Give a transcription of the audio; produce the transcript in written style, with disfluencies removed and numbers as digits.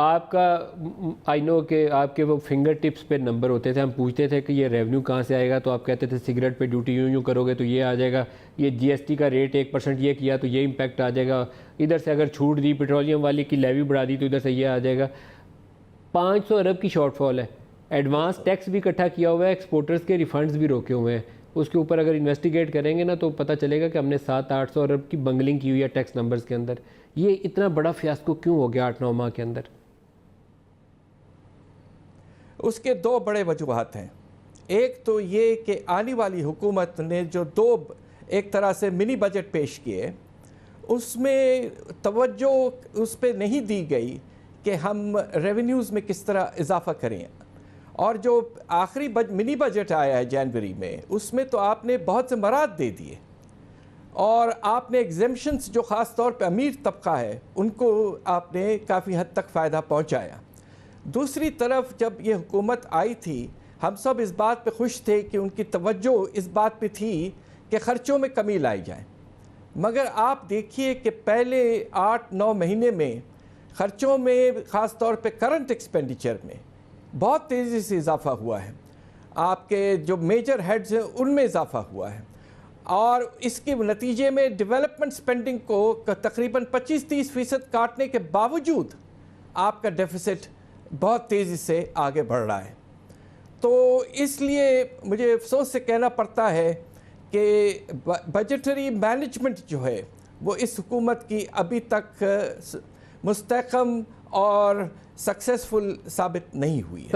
آپ کا آئی نو کہ آپ کے وہ فنگر ٹپس پہ نمبر ہوتے تھے، ہم پوچھتے تھے کہ یہ ریونیو کہاں سے آئے گا تو آپ کہتے تھے سگریٹ پہ ڈیوٹی یوں کرو گے تو یہ آ جائے گا، یہ جی ایس ٹی کا ریٹ 1% یہ کیا تو یہ امپیکٹ آ جائے گا، ادھر سے اگر چھوٹ دی پیٹرولیم والی کی لیوی بڑھا دی تو ادھر سے یہ آ جائے گا۔ 500 ارب کی شارٹ فال ہے، ایڈوانس ٹیکس بھی اکٹھا کیا ہوا ہے، ایکسپورٹرز کے ریفنڈز بھی روکے ہوئے ہیں، اس کے اوپر اگر انویسٹیگیٹ کریں گے نا تو پتہ چلے گا کہ ہم نے 700-800 ارب کی بنگلنگ کی ہوئی ہے ٹیکس نمبرز کے اندر۔ یہ اتنا بڑا فیاسکو کیوں ہو گیا 8-9 ماہ کے اندر؟ اس کے دو بڑے وجوہات ہیں۔ ایک تو یہ کہ آنے والی حکومت نے جو دو ایک طرح سے منی بجٹ پیش کیے، اس میں توجہ اس پہ نہیں دی گئی کہ ہم ریونیوز میں کس طرح اضافہ کریں، اور جو آخری منی بجٹ آیا ہے جنوری میں، اس میں تو آپ نے بہت سے مراد دے دیے، اور آپ نے ایگزیمشنز جو خاص طور پہ امیر طبقہ ہے ان کو آپ نے کافی حد تک فائدہ پہنچایا۔ دوسری طرف جب یہ حکومت آئی تھی، ہم سب اس بات پہ خوش تھے کہ ان کی توجہ اس بات پہ تھی کہ خرچوں میں کمی لائی جائے، مگر آپ دیکھیے کہ پہلے 8-9 مہینے میں خرچوں میں خاص طور پہ کرنٹ ایکسپینڈیچر میں بہت تیزی سے اضافہ ہوا ہے، آپ کے جو میجر ہیڈز ہیں ان میں اضافہ ہوا ہے، اور اس کے نتیجے میں ڈیولپمنٹ سپینڈنگ کو تقریباً 25-30% کاٹنے کے باوجود آپ کا ڈیفیسٹ بہت تیزی سے آگے بڑھ رہا ہے۔ تو اس لیے مجھے افسوس سے کہنا پڑتا ہے کہ بجٹری مینجمنٹ جو ہے وہ اس حکومت کی ابھی تک مستحکم اور سکسیسفل ثابت نہیں ہوئی ہے۔